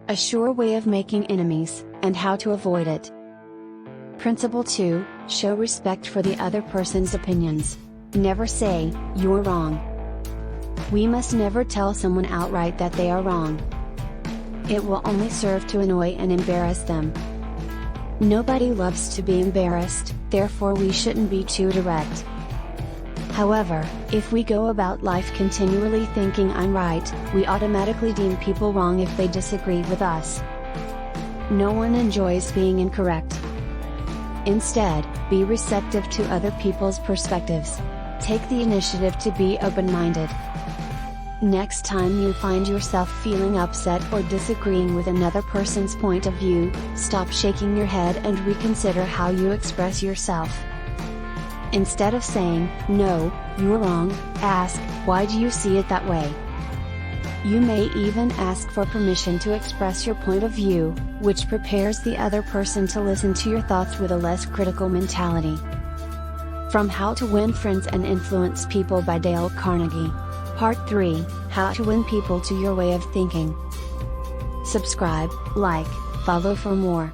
A sure way of making enemies, and how to avoid it. Principle 2, show respect for the other person's opinions. Never say, "You're wrong." We must never tell someone outright that they are wrong. It will only serve to annoy and embarrass them. Nobody loves to be embarrassed, therefore we shouldn't be too direct. However, if we go about life continually thinking "I'm right," we automatically deem people wrong if they disagree with us. No one enjoys being incorrect. Instead, be receptive to other people's perspectives. Take the initiative to be open-minded. Next time you find yourself feeling upset or disagreeing with another person's point of view, stop shaking your head and reconsider how you express yourself. Instead of saying, "No, you're wrong," ask, "Why do you see it that way?" You may even ask for permission to express your point of view, which prepares the other person to listen to your thoughts with a less critical mentality. From How to Win Friends and Influence People by Dale Carnegie. Part 3, How to Win People to Your Way of Thinking. Subscribe, like, follow for more.